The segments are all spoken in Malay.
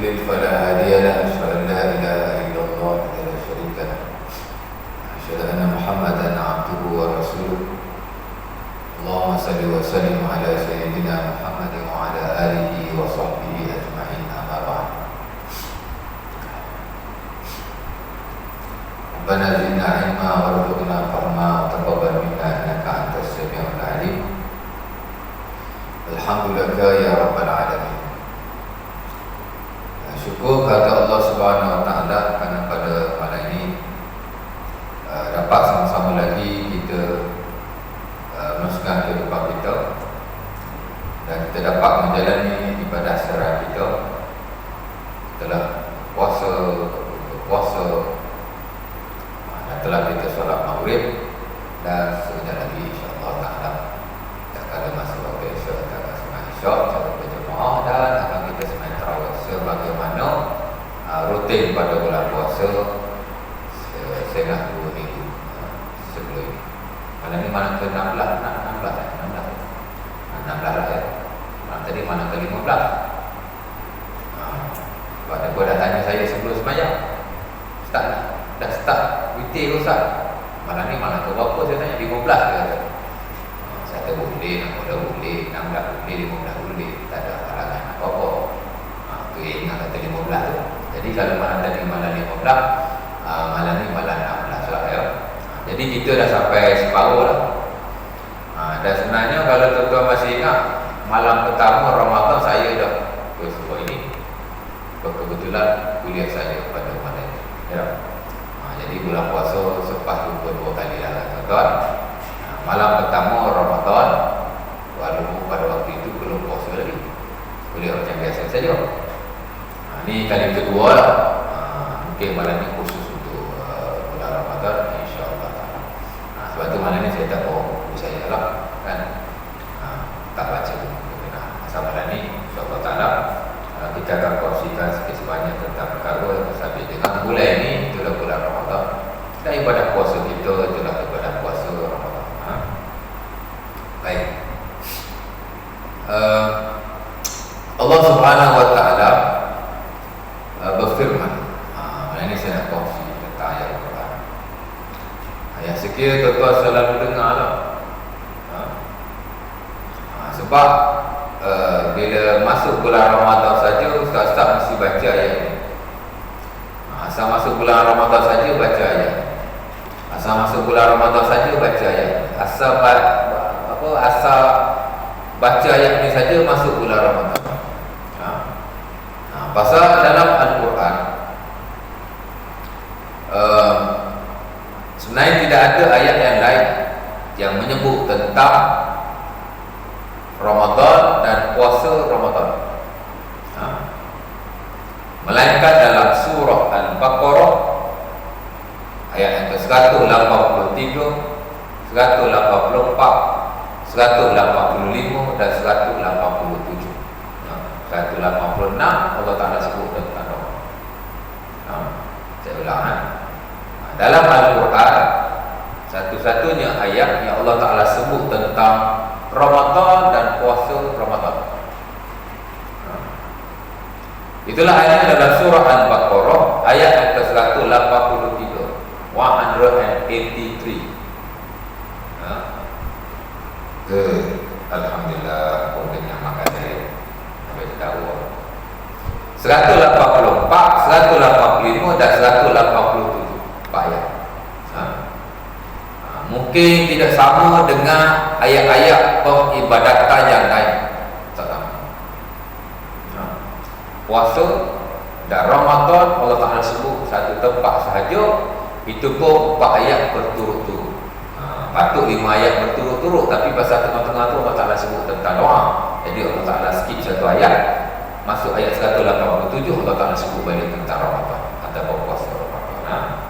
يضلل فلا هادي له أشهد أن لا إله إلا الله وحده لا شريك له أشهد أن محمدا عبده ورسوله اللهم صل وسلم على سيدنا محمد وعلى آله وصحبه أجمعين أما بعد ربنا زدنا علما وارزقنا فهما وتقبل منا إنك أنت السميع العليم الحمد لك يا رب العالمين. Syukur kepada Allah Subhanahu Wa Taala kerana pada malam ini dapat sama-sama lagi kita meneruskan kehidupan kita dan kita dapat menjalani ibadah seharian kita setelah puasa dan telah kita solat maghrib dan sekejap lagi insya-Allah Taala tak ada masa waktu esok kita akan sembahyang isyak secara berjemaah dan akan kita sembahyang tarawih sebagaimana rutin pada bulan puasa setengah 2 minggu sebelum ini. Malam ni malam ke-16 lah ya. Malam tadi malam ke-15. Pada gua dah tanya saya sebelum sembahyang, Ustaz dah start witir ke Ustaz? Malam ni malam ke-berapa saya tanya? 15 dia kata. Saya kata boleh, nak boleh, 16 boleh, 15 boleh, tak ada halangan apa-apa. Tu ingat kata 15 tu. Jadi kalau malam tadi malam 15, malam ni malam 16 lah ya. Jadi kita dah sampai separuh lah. Dan sebenarnya kalau tuan-tuan masih ingat, malam pertama Ramadan saya dah bersama ini. Kebetulan kuliah saya pada malam ini ya. Jadi bulan puasa selepas jumpa 2 kali lah tuan-tuan. Malam pertama Ramadan, walaupun pada waktu itu belum puasa lagi, kuliah macam biasa saja. Ni kali kedua lah. Mungkin malam ni khusus untuk bulan Ramadan insya-Allah. Sebab tu malam ni saya tak bawa buku saya lah kan. Tak baca buku. Asal malam ni insya-Allah Taala kita akan kongsikan sikit sebanyak tentang perkara yang bersabit dengan bulan ini. Itulah bulan Ramadan dan ibadah puasa kita itulah ibadah puasa Ramadan. Baik. Allah Subhanahu Wa Taala berfirman. Ini saya nak kongsi tentang ayat Al-Quran. Ayat sekiranya tuan-tuan selalu dengar lah. Sebab bila masuk bulan Ramadan saja, ustaz-ustaz mesti baca ayat ini. Asal masuk bulan Ramadan saja baca ayat. Asal masuk bulan Ramadan saja baca ayat. Asal baca ayat ini saja masuk bulan Ramadan. Pasal dalam Al-Quran sebenarnya tidak ada ayat yang lain yang menyebut tentang Ramadan dan puasa Ramadan, melainkan dalam surah Al-Baqarah ayat yang ke-183, 184, 185 dan 187. 186 Allah Ta'ala sebut tentang Ramadan. Saya ulang dalam Al-Quran satu-satunya ayat yang Allah Ta'ala sebut tentang Ramadan dan puasa Ramadan. Itulah ayatnya dalam surah Al-Baqarah ayat yang ke-183, 183. Alhamdulillah kemudian makan saya sampai tahu 184, 185 dan 187 ayat. Mungkin tidak sama dengan ayat-ayat peribadatan yang lain. Puasa dan Ramadan Allah Ta'ala sebut satu tempat sahaja, itu pun 4 ayat berturut-turut. Patut 5 ayat berturut-turut, tapi pasal tengah-tengah tu Allah Ta'ala sebut tentang doa. Jadi Allah Ta'ala skip satu ayat, masuk ayat 187 Allah Ta'ala sebut balik tentang Ramadan atau puasa Ramadan.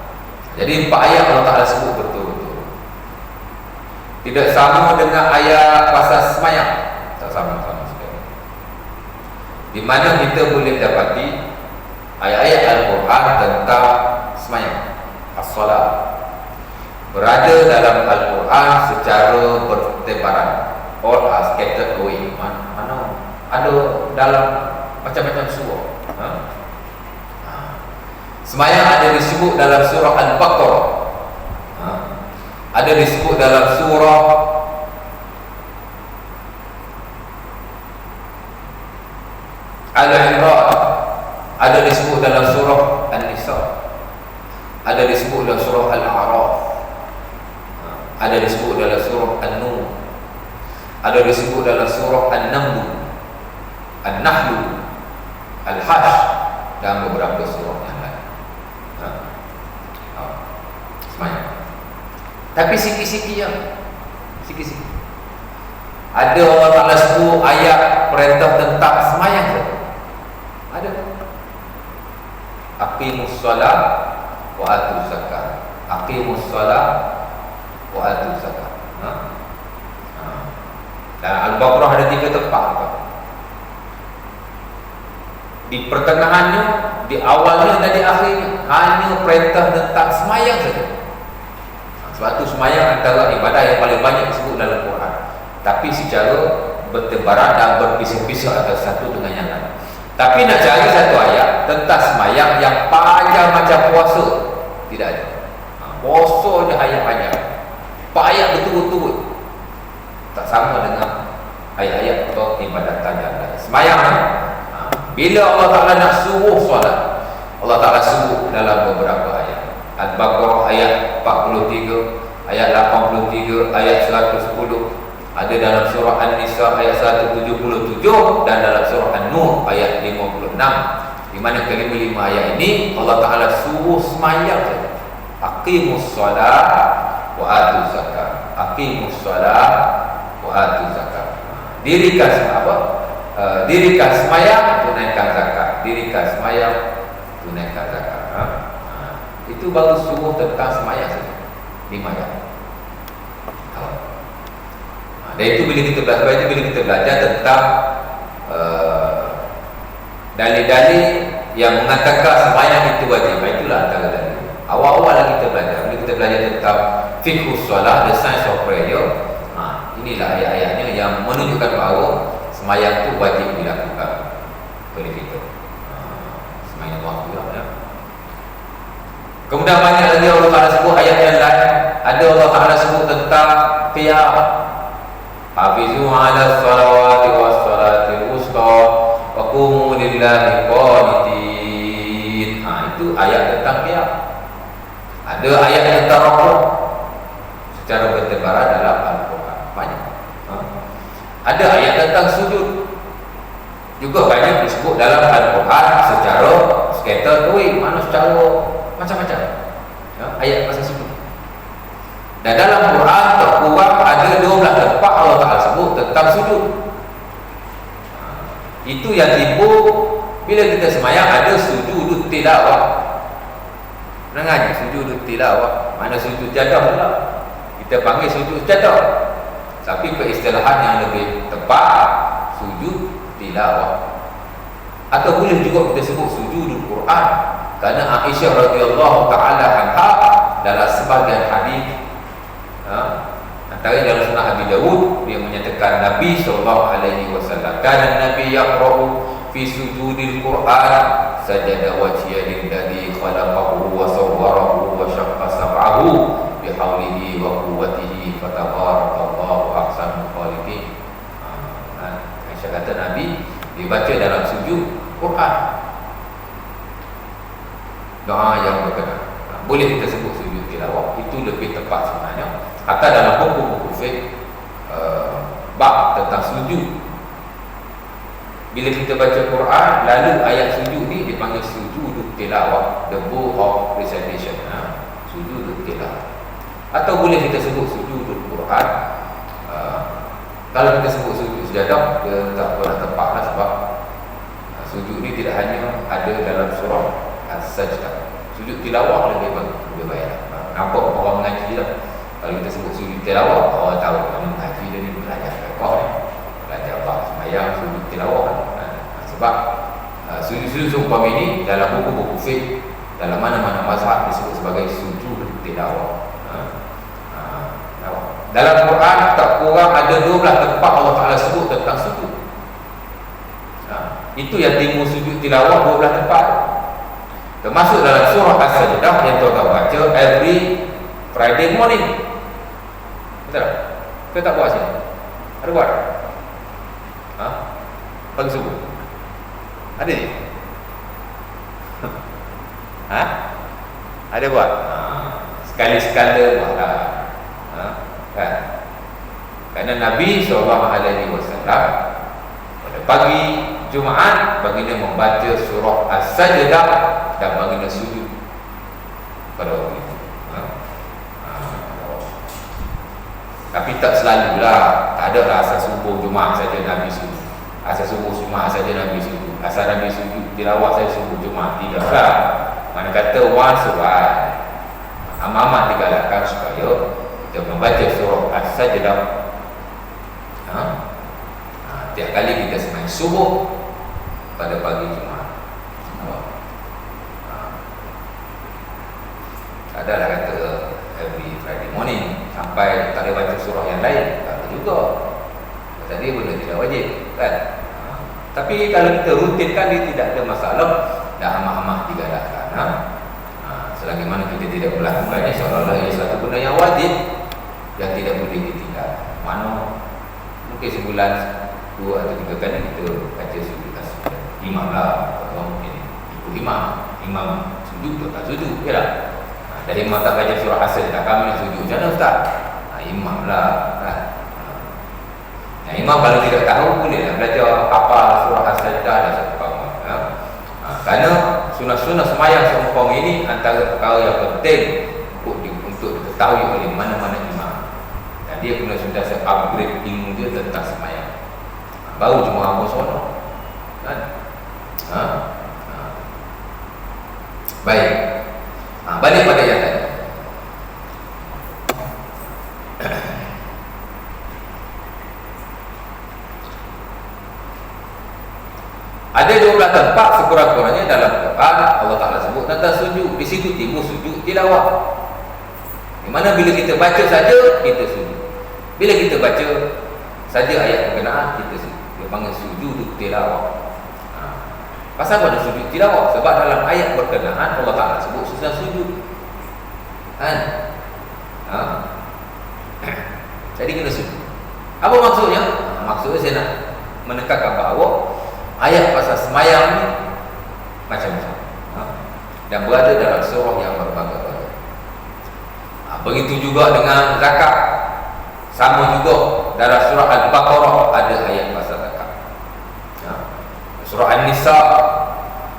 Jadi 4 ayat Allah Ta'ala sebut berturut-turut. Tidak sama dengan ayat pasal sembahyang, tak sama-sama sekali. Di mana kita boleh dapati ayat-ayat Al-Quran tentang sembahyang, as-salat, berada dalam Al-Quran secara bertebaran, all are scattered away. Mana ada dalam macam-macam surah. Semayang ada disebut dalam surah Al-Baqarah, ada disebut dalam surah Al-Imran, ada disebut dalam surah An-Nisa, ada disebut dalam surah Al-A'raf, ada disebut dalam surah An-Nur, ada disebut dalam surah An-Naml, An-Nahl, Al-Hajj, dan beberapa surah yang lain. Semayang. Tapi sikit-sikit je, sikit-sikit. Ada Allah Ta'ala sebut ayat perintah tentang semayang je. Ada. Aqimus solat wa atuz zakat. Aqimus solat wa atuz zakat. Dan Al-Baqarah ada 3 tempat. Di pertengahannya, di awalnya dan di akhirnya hanya perintah tentang semayang saja. Sebab itu semayang antara ibadah yang paling banyak disebut dalam Quran. Tapi secara bertebaran dan berpisah-pisah antara satu dengan yang lain. Tapi nak cari satu ayat tentang semayang yang panjang macam puasa, tidak ada. Puasa je ayat panjang, ayat betul-betul, tak sama dengan ayat-ayat atau ibadat yang lain. Semayang bila Allah Ta'ala nak suruh solat, Allah Ta'ala suruh dalam beberapa ayat. Al-Baqarah ayat 43, ayat 83, ayat 110. Ada dalam surah An-Nisa ayat 177 dan dalam surah An-Nur ayat 56. Di mana kelima-lima ayat ini Allah Ta'ala suruh semayang saja. Aqimus solat wa atuz zakat. Aqimus solat wa atuz zakat. Dirikan apa? Dirikan semayang, tunaikan zakat. Dirikan semayang, tunaikan zakat. Itu baru suruh tentang semayang saja. 5 ayat. Dan itu bila kita belajar tentang dalil-dalil yang mengatakan semayang itu wajib. Itulah antara dalil. Awal-awal lagi kita belajar. Bila kita belajar tentang fiqhus solat, the science of prayer, inilah ayat-ayatnya yang menunjukkan bahawa semayang itu wajib dilakukan oleh kita. Semayang waktu lah ya. Kemudian banyak lagi Allah Ta'ala sebut ayat yang lain. Ada Allah Ta'ala sebut tentang qiyam. Hafizu ala salawati was salatil wusta wa qumu lillahi qanitin. Itu ayat tentang qiyam. Ada ayat tentang rukuk secara bertebaran dalam Al-Quran. Banyak. Ada ayat tentang sujud juga banyak disebut dalam Al-Quran secara category, mana secara macam-macam ayat pasal sujud. Dan dalam Quran terkurang ada 12 tempat Allah Ta'ala sebut tentang sujud. Itu yang timbul bila kita semayang. Ada sujud tilawah. Dengar je, sujud tilawah. Mana sujud jadah pula, kita panggil sujud jadah. Tapi peristilahan yang lebih tepat, sujud tilawah. Atau boleh juga kita sebut sujud Quran. Kerana Aisyah radhiyallahu ta'ala anha dalam sebagian hadis, antara dalam sunnah Abi Dawud, dia menyatakan Nabi SAW, kana Nabi yaqra'u fi sujudil Quran sajada wajhiya lilladzi khalaqahu wa sawwarahu wa syaqqa sab'ahu bihaulihi wa quwwatihi fatabarakallahu ahsanul khaliqin. Aisyah kata Nabi dibaca dalam sujud Quran doa yang berkenaan. Boleh kita sebut sujud tilawah, itu lebih tepat sebenarnya. Atau dalam buku-buku fiqh bab tentang sujud, bila kita baca Quran lalu ayat sujud ni dipanggil sujud tilawah, the book of recitation, sujud tilawah. Atau boleh kita sebut sujud Quran. Kalau kita sebut sujud sejadah, dia tak pernah tepat lah, sebab sujud ni tidak hanya ada dalam surah As-Sajdah. Sujud tilawah lebih baik lah. Nampak orang mengaji lah. Kalau kita sebut sujud tilawah, orang tahu mana mengaji dia ni belajar fiqh, belajar bab sembahyang, sujud tilawah. Sebab sujud-sujud seumpama ini dalam buku-buku fiqh, dalam mana-mana mazhab disebut sebagai sujud tilawah. Dalam Quran tak kurang ada 12 tempat Allah Ta'ala sebut tentang sujud. Itu yang timbul sujud tilawah 12 tempat. termasuk dalam surah As-Sajdah yang tuan-tuan baca every Friday morning. Betul tak? Kita tak buat sini? Ada buat? Ha? Pagi subuh? Ada ni? Ha? Ada buat? Ha. Sekali-sekala buatlah. Ha? Kan? Kerana Nabi SAW pada pagi Jumaat baginda membaca surah As-Sajdah dan baginda sujud pada waktu itu. Ha? Ha. Tapi tak selalulah. Tak ada lah asal subuh Jumaat saja Nabi sujud, asal subuh Jumaat saja Nabi sujud, asal Nabi sujud tilawah saya subuh Jumaat. Tidaklah. Mana kata once while amat digalakkan supaya kita membaca surah As-Sajdah. Ha? Tiap kali kita sembahyang subuh pada pagi Jumaat. Adalah kata every Friday morning sampai tak boleh baca surah yang lain, tak ada juga. Tadi benda tidak wajib, kan? Tapi kalau kita rutinkan, dia tidak ada masalah. Dah amat-amat digalakkan. Selagi mana kita tidak melakukannya, seolah-olah ia satu benda yang wajib yang tidak boleh ditinggal. Mana mungkin sebulan 2 atau 3 kali kita baca sujud As-Sajdah. Imam lah, mungkin ikut imam sujud atau tak sujud, ya tak? Dah imam tak baca surah As-Sajdah, kami nak sujud macam mana ustaz? Imam lah, kan? Imam kalau tidak tahu boleh lah belajar apa surah As-Sajdah dan satu kaum. Kerana sunat-sunat semayang seumpama ini antara perkara yang penting untuk diketahui oleh mana-mana imam. Dan dia kena sentiasa upgrade ilmu dia tentang semayang. Baru jemaah bersono, kan? Baik. Balik pada yang tadi. Ada 12 tempat sekurang-kurangnya dalam Quran Allah Ta'ala sebut tentang sujud. Di situ timbul sujud tilawah. Di mana bila kita baca saja, kita sujud. Bila kita baca saja ayat berkenaan, kita sujud. Dia panggil sujud tilawah. Pasal apa ada sujud tilawah? Sebab dalam ayat berkenaan Allah Ta'ala sebut susah sujud, kan? Jadi kena sujud. Apa maksudnya? Maksudnya saya nak menekankan bahawa ayat pasal semayang ni macam-macam, dan berada dalam surah yang berbagai-bagai. Begitu juga dengan zakat. Sama juga dalam surah Al-Baqarah ada ayat pasal zakat. Surah An-Nisa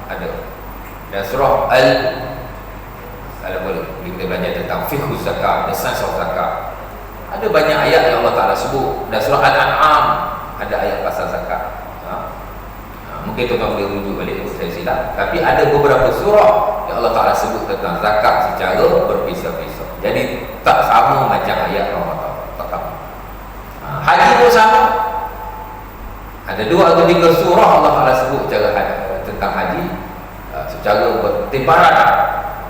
ada. Dan surah Kalau boleh kita belajar tentang fiqh zakat, the science of zakat. Ada banyak ayat yang Allah Ta'ala sebut. Dan surah Al-An'am ada ayat pasal zakat. Mungkin tuan-tuan boleh rujuk balik untuk saya silap. Tapi ada beberapa surah yang Allah Ta'ala sebut tentang zakat secara berpisah-pisah. Jadi tak sama macam ayat Ramadan. Tak sama. Haji pun sama. Ada 2 atau 3 surah Allah Ta'ala sebut tentang haji secara bertimbaran.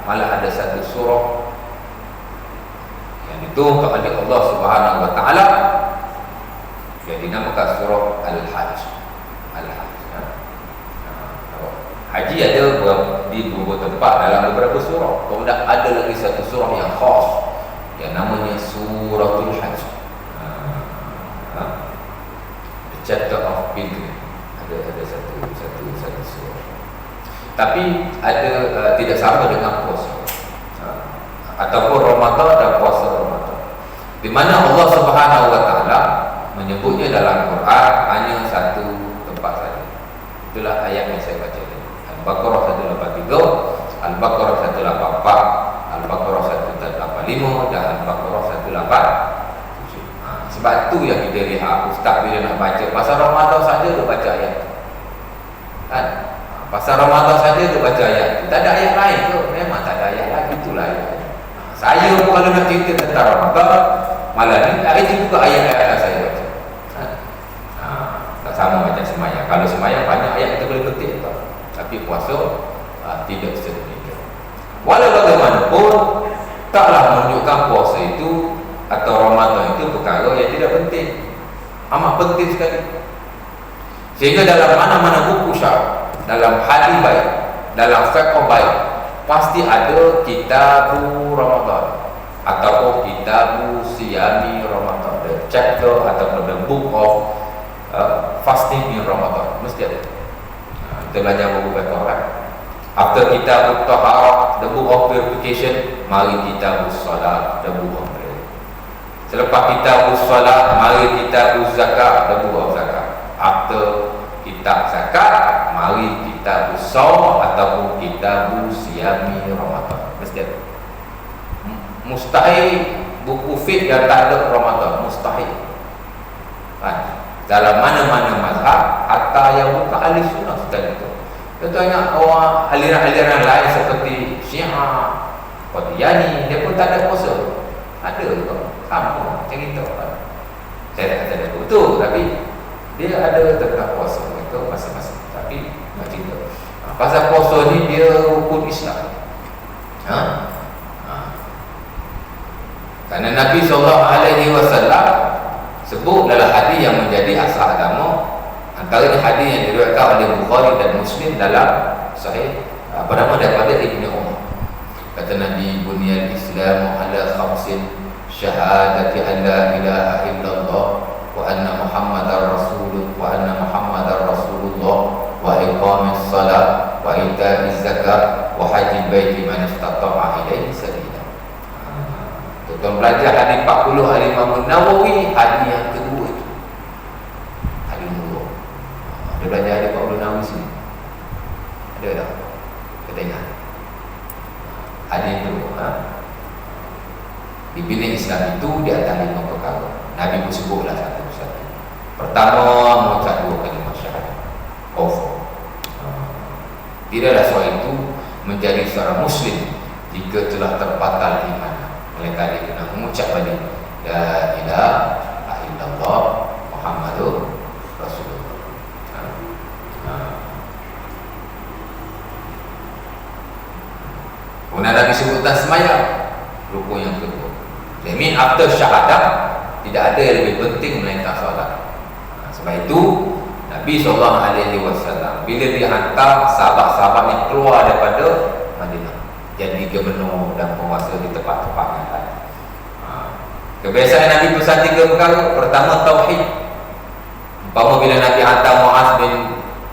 Malah ada 1 surah yang diturunkan oleh Allah Subhanahu Wa Ta'ala yang dinamakan surah Al-Hajj. Haji ada di beberapa tempat dalam beberapa surah. Kemudian ada lagi 1 surah yang khas yang namanya Suratul Hajj. The Chapter of Pilgrim. Ada satu surah. Tapi ada tidak sama dengan puasa ataupun Ramadan dan puasa Ramadan. Di mana Allah Subhanahu Wa Ta'ala menyebutnya dalam Quran hanya 1 tempat saja. Itulah ayat yang saya baca. Al-Baqarah 183, Al-Baqarah 184, Al-Baqarah 185 dan Al-Baqarah 187. Sebab tu yang kita lihat ustaz bila nak baca pasal Ramadan saja dia baca ayat, kan? Pasal Ramadan saja dia baca ayat. Tak ada ayat lain tu. Memang tak ada ayat lain. Itulah ayat. Saya pun kalau nak cerita tentang Ramadan malam ni, itu juga ayat-ayat yang saya baca. Tak sama macam semayang. Kalau semayang banyak ayat kita boleh petik tak? Tapi puasa tidak sedemikian. Walau bagaimanapun, taklah menunjukkan puasa itu atau Ramadan itu perkara yang tidak penting. Amat penting sekali. Sehingga dalam mana-mana buku syarah, dalam hadis baik, dalam fiqh baik, pasti ada kitabu Ramadan ataupun kitabu siyami Ramadan, the chapter ataupun the book of fasting in Ramadan, mesti ada. Kita belajar buku betul kan. After kitab taharah, the book of purification, mari kitab solat, the book of prayer. Selepas kitab solat, mari kitab zakat, the book of zakat. After kitab zakat, mari kitab saum ataupun kitab siyami Ramadan, mesti ada. Mustahil buku fiqh yang tak ada Ramadan, mustahil kan? Dalam mana-mana mazhab, hatta yang bukan ahli sunnah setelah itu. Contohnya orang aliran-aliran lain seperti Syiah, Qadiani, dia pun tak ada puasa. Ada juga, sama macam itu kan? Saya tak kata dia betul, tapi dia ada tetap puasa itu masing-masing. Tapi macam itu. Pasal puasa ni dia rukun Islam. Karena Nabi SAW sebut dalam hadis yang menjadi asal agama, antara hadis yang diriwayatkan oleh Bukhari dan Muslim dalam sahih daripada Ibnu Umar. Kata Nabi, bunyal Islam ala khamsin, syahadati an la ilaha illallah wa anna Muhammadar Rasulullah wa iqamis salat wa ita'iz zakat wa hajjil baiti man istata'a ilaihi sabila. Tuan belajar hadis 40 Al-Imam Nawawi, hadis yang kedua itu. Hadis kedua. Ada belajar hadis 40 Nawawi sini? Ada tak? Kita ingat. Hadis yang kedua. Di bina Islam itu di antara 5 perkara. Nabi pun sebutlah satu persatu. Pertama, mengucap 2 kalimah syahadat. Tidaklah seorang itu menjadi seorang Muslim jika telah terbatal iman. Mereka dia kena mengucap balik la ilaha illallah Muhammadur Rasulullah. Kemudian Nabi sebutkan semayang, rukun yang kedua. Demi after syahadat tidak ada yang lebih penting melainkan solat. Sebab itu Nabi SAW bila dia hantar sahabat-sahabatnya keluar daripada Madinah, jadi gubernur dan penguasa di tempat-tempat yang lain. Kebiasaan Nabi pesan 3 perkara. Pertama, tauhid. Umpama bila Nabi hantar Muaz bin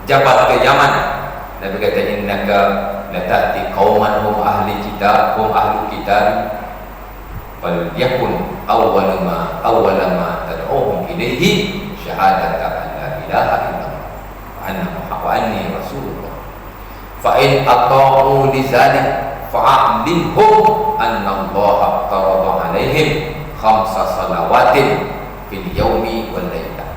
Jabal ke Yaman, Nabi kata innaka la ta'ti qauman hum ahli kitab, hum ahli kitab, fal yakun awwala ma tad'uhum ilayhi syahadatan an la ilaha illallah wa anni rasulullah. Fa in ata'u li dzalik fa'alimhum anna Allah aftarada alaihim khamsa salawatin fil yaumi wal laylah.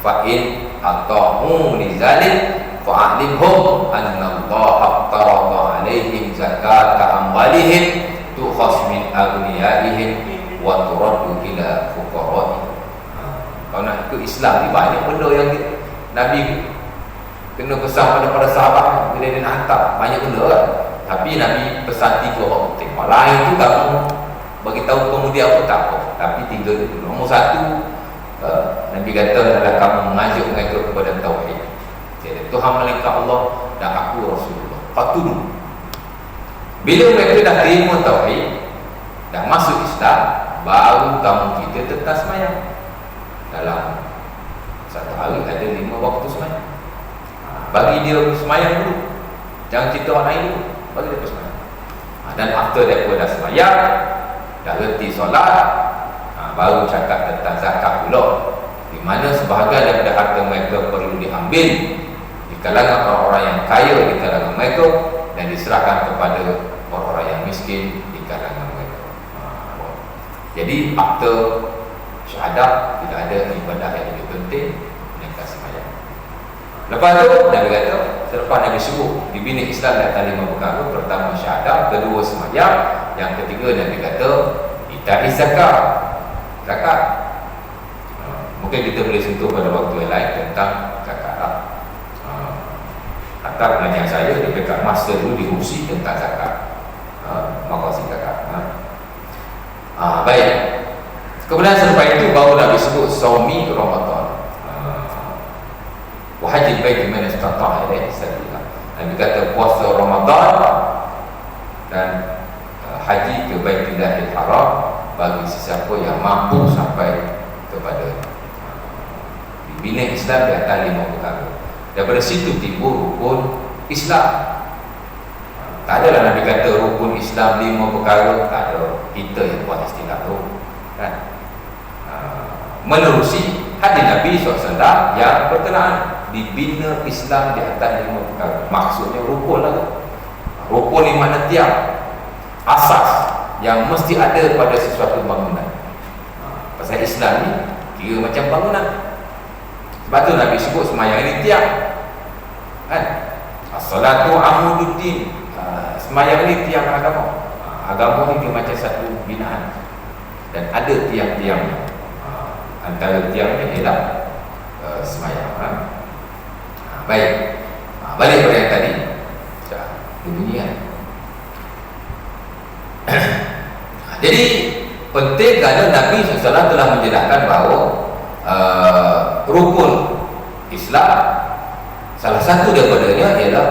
Fa in ata'u li dzalik fa'alimhum anna Allah aftarada alaihim zakata amwalihim tukhas min aghniyaihim wa turaddu ila fuqara'ihim. Kalau nak ikut Islam ni banyak benda yang Nabi kena pesan pada para sahabat bila dia nak hantar, banyak benda kan. Tapi Nabi pesan 3 orang penting. Yang lain tu kamu bagi tahu kemudian apa tak apa. Tapi 3 dulu. Nombor 1, Nabi kata adalah kamu mengajak mereka kepada tauhid. Jadi Tuhan melainkan Allah dan aku Rasulullah. Patut. Bila mereka dah terima tauhid dan masuk Islam, baru kamu kita tetap sembahyang. Dalam satu hari ada 5 waktu sembahyang. Bagi dia sembahyang dulu. Jangan cerita orang lain dulu. Bagi dia sembahyang. Dan after dia dah sembahyang, dah reti solat, baru cakap tentang zakat pula. Di mana sebahagian daripada harta mereka perlu diambil di kalangan orang-orang yang kaya di kalangan mereka dan diserahkan kepada orang-orang yang miskin di kalangan mereka. Jadi after syahadat tidak ada ibadah yang lebih penting melainkan sembahyang. Lepas tu Nabi kata, selepas Nabi sebut dibina Islam dan 5 perkara. Pertama syahadat, kedua sembahyang, yang ketiga Nabi kata ita'iz zakat. Zakat. Mungkin kita boleh sentuh pada waktu yang lain tentang zakat. Atau pengajian saya di dekat masa dulu diurusi tentang zakat. Makasih zakat. Baik. Kemudian selepas itu baru Nabi sebut saumi Ramadan. Wa hajjil baiti man istata'a ilaihi sabila. Nabi kata puasa Ramadan siapa yang mampu sampai kepada bina Islam di atas 5 perkara. Daripada situ timbul rukun Islam. Tak adalah Nabi kata rukun Islam 5 perkara, tak ada. Kita yang buat istilah tu kan. Menerusi hadis Nabi SAW yang berkenaan dibina Islam di atas 5 perkara. Maksudnya rukun lah tu. Rukun ni makna tiang, asas yang mesti ada pada sesuatu bangunan. Pasal Islam ni kira macam bangunan. Sebab tu Nabi sebut semayang ini tiang kan. As-salatu amududdin. Semayang ni tiang agama. Agama ni dia macam satu binaan dan ada tiang-tiangnya. Antara tiangnya ialah semayang. Baik, balik pada yang tadi. Bunyi kan. Jadi penting kerana Nabi SAW telah menjelaskan bahawa rukun Islam salah satu daripadanya ialah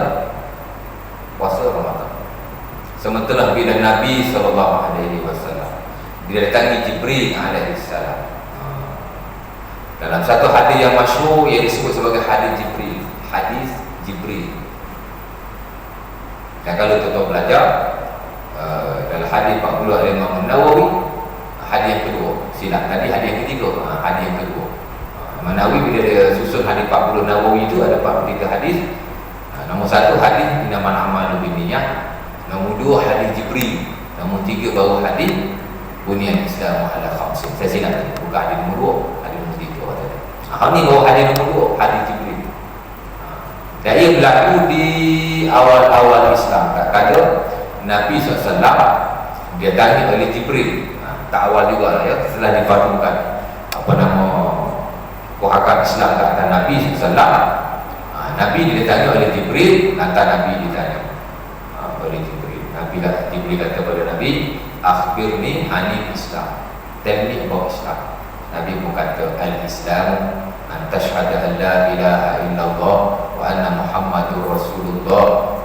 puasa Ramadan. Sementara bila Nabi SAW didatangi Jibril alaihissalam, dalam satu hadis yang masyhur yang disebut sebagai hadis Jibril. Dan kalau tuan-tuan belajar dalam hadis 40 Imam Nawawi, hadis yang kedua, silap tadi hadis yang ketiga, hadis yang kedua. Imam Nawawi bila dia susun hadis 40 Nawawi itu ada 43 hadis. Nombor 1 hadis inamal a'malu binniyat, nombor 2 hadis Jibril, nombor 3 baru hadis bunyan Islam ala khamsin. Saya silap tadi, bukan hadis nombor 2, hadis nombor 3 tadi. Ni baru hadis nombor 2, hadis Jibril. Dan ia berlaku di awal-awal Islam. Tak kala Nabi SAW dia tanya oleh Jibril, tak awal juga lah ya, setelah difardukan apa nama kuhakam Islam ke atas Nabi SAW. Nabi ditanya oleh Jibril, lantas Nabi ditanya oleh Jibril. Jibril kata kepada Nabi, akhbirni anil Islam, tell me about Islam. Nabi pun kata, al-Islam an tashhadu an la ilaha illallah wa anna Muhammadur Rasulullah.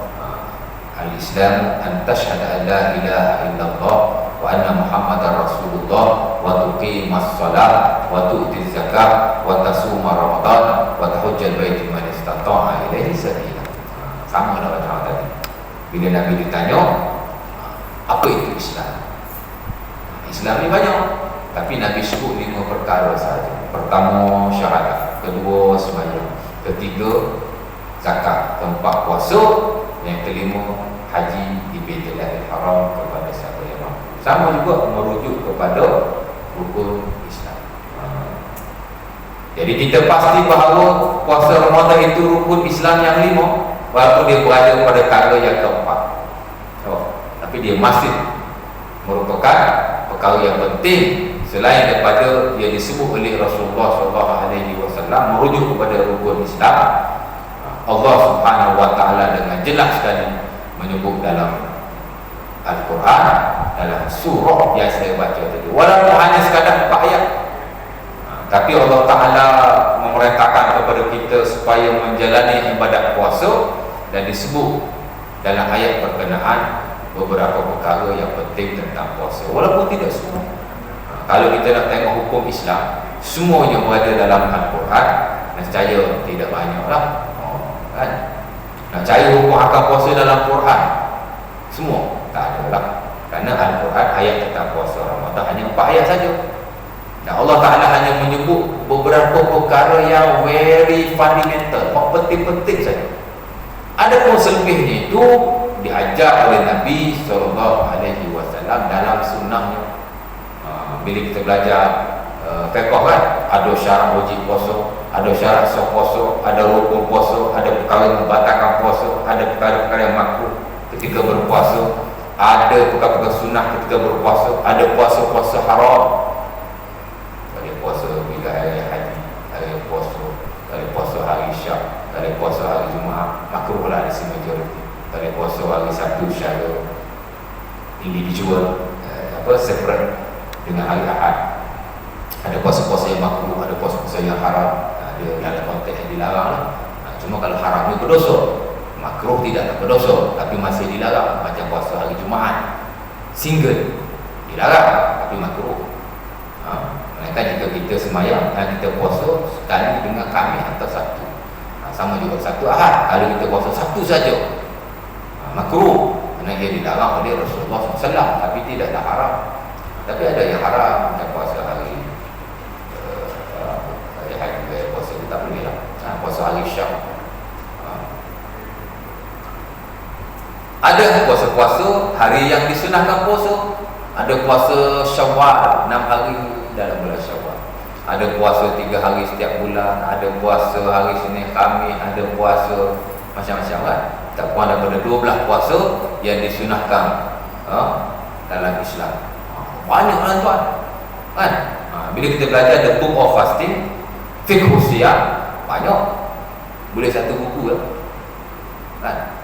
Al-Islam an tashhadu an la ilaha illallah wa anna Muhammadar Rasulullah wa tuqimas salat wa tu'tiz zakat wa tasuma Ramadan wa tahujjal baiti man istata'a ilaihi sabila. Sama dengan macam tadi. Bila Nabi ditanya apa itu Islam? Islam ni banyak, tapi Nabi sebut 5 perkara sahaja. Pertama syahadat, kedua sembahyang, ketiga zakat, keempat puasa, yang kelima haji di Baitul Haram kepada siapa yang mampu. Sama juga merujuk kepada rukun Islam. Jadi kita pasti bahawa puasa Ramadan itu rukun Islam yang 5, walaupun dia berada pada perkara yang keempat. Tapi dia masih merupakan perkara yang penting selain daripada yang disebut oleh Rasulullah SAW merujuk kepada rukun Islam. Allah Subhanahu Wa Taala dengan jelas sekali menyebut dalam Al-Quran, dalam surah yang saya baca tadi, walaupun hanya sekadar 4 ayat, tapi Allah Taala memerintahkan kepada kita supaya menjalani ibadat puasa, dan disebut dalam ayat berkenaan beberapa perkara yang penting tentang puasa, walaupun tidak semua. Kalau kita nak tengok hukum Islam, semuanya berada dalam Al-Quran, nescaya tidak banyaklah. Kan? Nak cari hukum akal puasa dalam Quran, semua tak ada lah. Kerana Al-Quran ayat tentang puasa Ramadan hanya 4 ayat saja. Dan Allah Ta'ala hanya menyebut beberapa perkara yang very fundamental, penting-penting saja. Adapun selebihnya itu diajar oleh Nabi SAW dalam sunnahnya. Bila kita belajar fiqh kan, ada syarat wajib puasa, ada syarat sah puasa, ada rukun puasa, ada perkara yang membatalkan puasa, ada perkara-perkara yang makruh ketika berpuasa, ada perkara-perkara sunnah ketika berpuasa, ada puasa-puasa haram. Ada puasa bila hari haji, ada puasa hari Syak, ada puasa hari Jumaat, makruh lah di majoriti. Ada puasa hari Sabtu secara individual, separate dengan hari Ahad. Ada puasa-puasa yang makruh, ada puasa-puasa yang haram. Dia dalam konteks yang dilarang lah. Cuma kalau haram ni berdosa, makruh tidak berdosa, tapi masih dilarang. Macam puasa hari Jumaat single, dilarang tapi makruh. Kata jika kita semayang dan kita puasa sekali dengan Khamis atau Sabtu, sama juga Sabtu Ahad. Kalau kita puasa Sabtu saja, makruh, kerana ia dilarang oleh Rasulullah SAW, tapi tidaklah haram. Tapi ada yang haram, macam puasa hari puasa kita tak boleh lah, puasa hari Syam. Ada puasa-puasa hari yang disunahkan puasa. Ada puasa Syawal 6 hari dalam bulan Syawal. Ada puasa 3 hari setiap bulan. Ada puasa hari Senin Khamis. Ada puasa macam-macam kan. Tak kurang daripada 12 puasa yang disunahkan dalam Islam. Banyak kan tuan kan? Bila kita belajar the book of fasting, fiqh siyam, banyak. Boleh satu buku kan?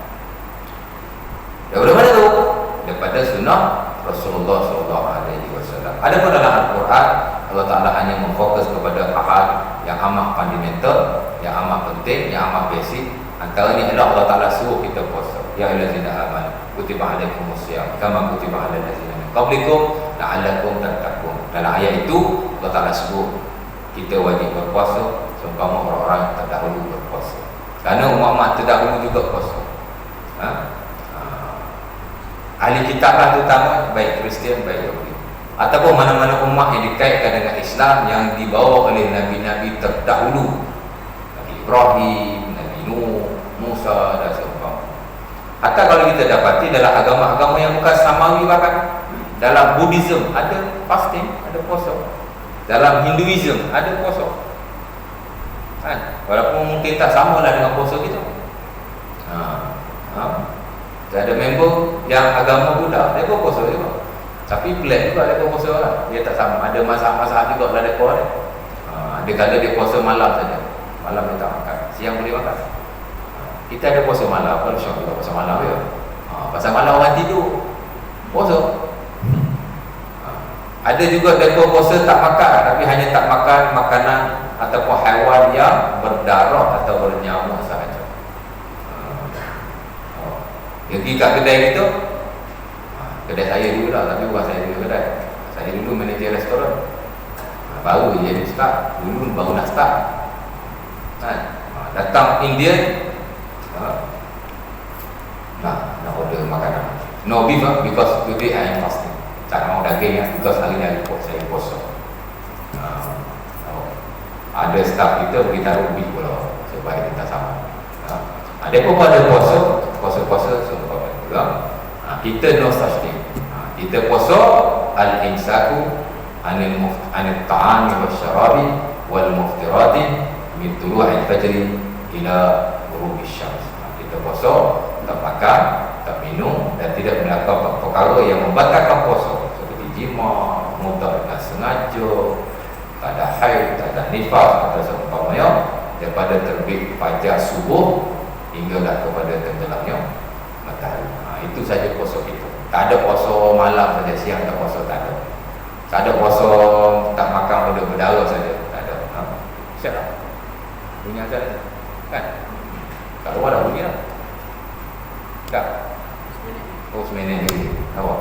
Daripada mana tu? Daripada sunnah Rasulullah SAW. Adapun dalam Al-Quran, Allah Ta'ala hanya memfokus kepada hal yang amat fundamental, yang amat penting, yang amat basic. Antara ni adalah Allah Ta'ala suruh kita puasa. Ya ayyuhallazina amanu kutiba alaikumusiyam kama kutiba alal ladzina min qablikum la'allakum tattaqun. Dalam ayat itu Allah Ta'ala suruh kita wajib berpuasa seumpama orang-orang yang terdahulu berpuasa. Kerana umat-umat terdahulu juga puasa. Ahli kitab lah terutama, baik Kristian, baik Yahudi, ataupun mana-mana umat yang dikaitkan dengan Islam yang dibawa oleh Nabi-Nabi terdahulu, Nabi Ibrahim, Nabi Nuh, Musa dan seumpama. Atau kalau kita dapati dalam agama-agama yang bukan samawi, bahkan dalam Buddhism ada fasting, ada puasa. Dalam Hinduism ada puasa kan? Walaupun mungkin tak samalah dengan puasa kita. Ada member yang agama Buddha, dia pun puasa juga. Tapi pelik juga dia pun puasa lah. Dia tak sama, ada masalah-masalah juga lah dia puasa. Ada kala dia puasa malam saja. Malam dia tak makan, siang boleh makan. Kita ada puasa malam, kalau syok juga puasa malam ya. Pasal malam orang tidur, puasa. Ada juga dia pun puasa tak makan, tapi hanya tak makan makanan ataupun haiwan yang berdarah atau bernyawa sahaja. Dia pergi kat kedai kita, kedai saya dulu lah, tapi bukan saya dulu kedai. Saya dulu manager restoran, baru je dia start, dulu baru nak start kan? Datang Indian, nak order makanan, no beef because today I am fasting. Tak mau daging because hari ni saya puasa. Ada staff kita beritahu beef pula supaya kita sama. Ada pun pada puasa seumpama juga. Kita no such thing. Kita puasa al-imsaku anil ta'ami wasyarabi wal muftirati min tulu'il fajri ila ghurubi syams. Kita puasa tak makan, tak minum dan tidak melakukan perkara yang membatalkan puasa seperti jima, mutar dengan sengaja, tak ada haid, tak ada nifas atau seumpamanya, daripada terbit fajar subuh hinggalah kepada tenggelamnya matahari. Itu saja puasa kita. Tak ada puasa malam saja, siang tak puasa, tak ada. Tak ada puasa tak makan order berdarah saja, tak ada. Siap tak? Bunyi azan kan? Tak luar dah bunyi dah. Tak? Oh, seminit lagi. Awak.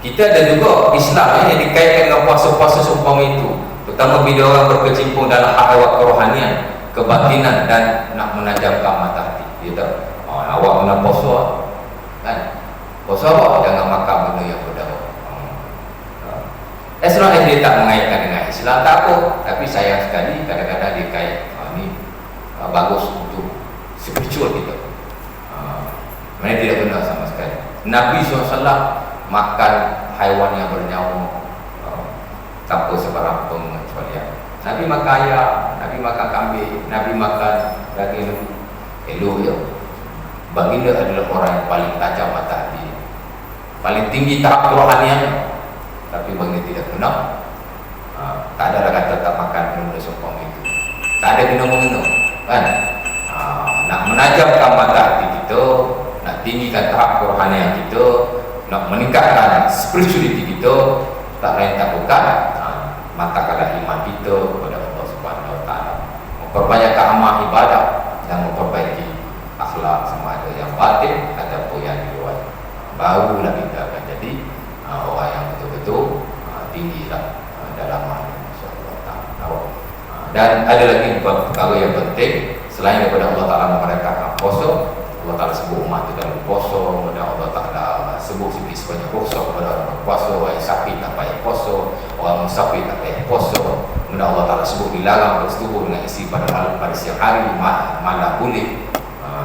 Kita ada juga Islam yang dikaitkan dengan puasa-puasa seumpama itu. Terutama bila orang berkecimpung dalam hak awak kerohanian, kebatinan dan nak menajamkan mata hati. Dia tahu, awak kena puasa kan? Puasa awak jangan makan benda yang berdarah. As long as dia tak mengaitkan dengan Islam, tak apa. Tapi sayang sekali kadang-kadang dia kait. Ini bagus untuk spiritual kita. Mereka tidak benar sama sekali. Nabi SAW makan haiwan yang bernyawa tanpa sebarang pengecualian. Nabi makan ayam, Nabi makan kambing, Nabi makan daging elok ya. Baginda adalah orang yang paling tajam mata hati, paling tinggi tahap kerohanian. Tapi baginda tidak benar. Tak ada kata tak makan benda seumpama itu. Tak ada guna-guna kan? Nak menajamkan mata hati kita, nak tinggikan tahap kerohanian kita, nak meningkatkan spirituality kita, tak lain tak bukan mantapkan iman kita kepada Allah Subhanahu Wa Taala, memperbanyakkan amal ibadah dan memperbaiki akhlak sama ada yang batin ataupun yang di luar. Barulah kita akan jadi orang yang betul-betul tinggi lah dalaman, insya-Allah taala. Dan ada lagi perkara yang penting selain daripada Allah Taala memerintahkan puasa, Allah Taala sebut umat itu dalam puasa, kemudian Allah Taala sebut sikit sebanyak puasa kepada orang berpuasa, orang sakit tak payah puasa, orang musafir tak payah puasa. Kemudian Allah Taala sebut dilarang bersetubuh dengan isteri pada malam, pada siang hari, malam boleh.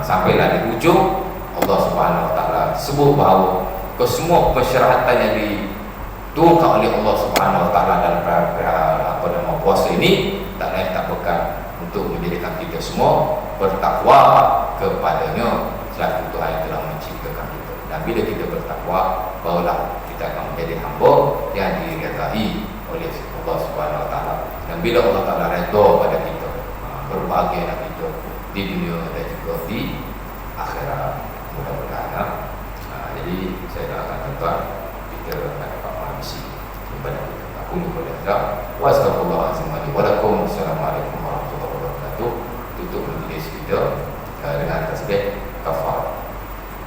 Sampailah di ujung Allah Subhanahu Wa Taala sebut bahawa kesemua persyaratan yang diturunkan oleh Allah Subhanahu Wa Taala dalam apa nama puasa ini tak lain tak bukan untuk menjadikan kita semua bertakwa kepadanya selaku Tuhan yang telah menciptakan kita. Dan bila kita bertakwa, barulah kita akan menjadi hamba yang diridai oleh Allah Subhanahu Wa Taala. Dan bila Allah Taala redha pada kita, berbahagialah kita di dunia dan juga di akhirat, mudah-mudahan. Jadi saya doakan tuan-tuan kita akan dapat menghabisi ibadah kita. Aku lupa dah. Wassalamualaikum warahmatullahi wabarakatuh. Assalamualaikum warahmatullahi wabarakatuh. Tutup majlis kita dengan tasbih kafarah.